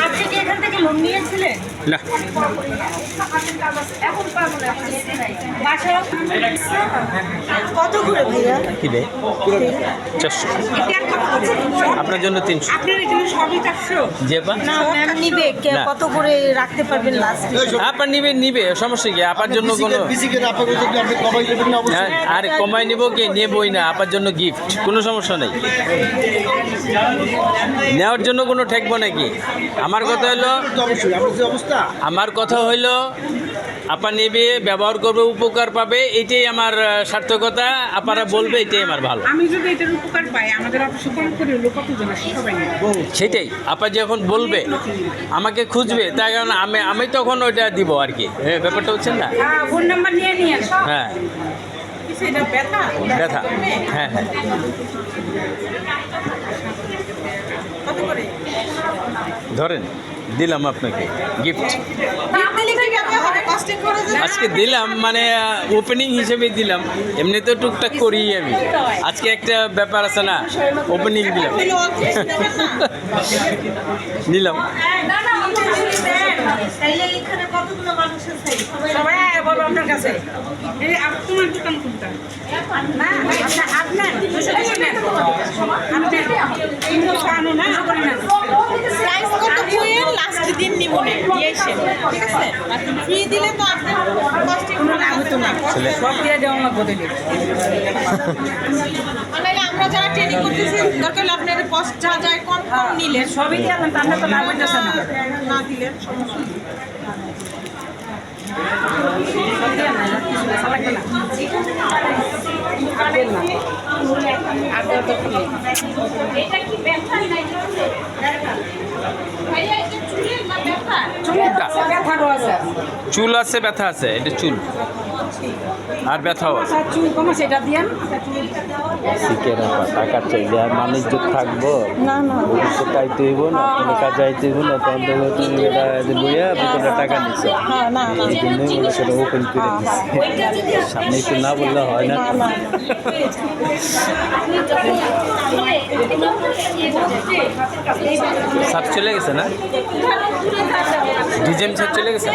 আপনি কি এখান থেকে লোন নিয়েছিলেন? না, কত করে ভাইয়া? কি রে 400, আপনার জন্য 300। আপনার এখানে সবই 400? যে পা না ম্যাম নিবে না। কত করে রাখতে পারবেন লাস্ট? আপনার নিবে সমস্যা কি? আপনার জন্য কোনো হ্যাঁ, আর কমাই নিব কি? নেবই না, আপনার জন্য গিফট, কোনো সমস্যা নেই। নেওয়ার জন্য কোনো ঠেকবো নাকি? আমার কথা হলো আপা নেবে, ব্যবহার করবে, উপকার পাবে, এটাই আমার সার্থকতা। আপনারা বলবে এটাই আমার ভালো। আমি যদি এটার উপকার পাই, আমাদের অফিসে কম করে হলো কতজন আসে? সবাই নেবে। সেটাই আপা যখন বলবে, আমাকে খুঁজবে, তাই কারণ আমি তখন ওইটা দিব আর কি। ব্যাপারটা হচ্ছেন না? ফোন নাম্বার নিয়ে আসো। হ্যাঁ, কিসে এটা ব্যথা? ব্যথা, হ্যাঁ হ্যাঁ। কত করে? ধরেন দিলাম আপনাকে গিফট, দিলে কি ব্যথা হবে? কষ্টে করে আজকে দিলাম, মানে ওপেনিং হিসেবে দিলাম। এমনি তো টুকটাক করি আমি, আজকে একটা ব্যাপার আছে না, ওপেনিং দিলাম। নিলাম। তাইলে এখানে কতগুলো মানুষ আছে? সবাই বলবো আপনার কাছে। এই তোমার দোকান কোনটা? না, আপনার 200 নেন। আপনি 300 আনো না, করে নেন। প্রাইস কত দিয়ে লাস্ট দিন নিব না নিয়ে এসে, ঠিক আছে? ফ্রি দিলে তো আপনার কষ্টে কোনো লাভ হতো না। সব দিয়ে দেওয়া লাগবে দিলে। মানে আমরা যারা ট্রেনিং করতেছি দরকার হলে আপনার কষ্ট যা যায় কম কম নিলে সবই দিয়ে আনলাম, তাহলে তো লাভ হইতেছে না। না দিলে সমস্যা নেই। সব দিয়ে আনলাম, আর কিছু বেচা লাগবে না। আপেল না। আপেল তো খুলে। কোনটা? ব্যথারও আছে। চুল আছে, ব্যথা আছে, এটা চুল আর ব্যথাও আছে। আচ্ছা, চুল কমা সেটা দিয়েন। শিখে রাখা টাকা চাইলে আর মানুষ যদি থাকবো না না ভবিষ্যৎ আইতে হইব না, কোনো কাজ আইতে হইব না, তখন দেখো তুমি এটা বইয়া ভিতরে টাকা নিচ্ছ, হ্যাঁ না না এই জন্যই বলে সেটা ওপেন করে দিচ্ছে। সামনে একটু না বললে হয় না। না সাপ চলে গেছে না? ডিজেম সাপ চলে গেছে।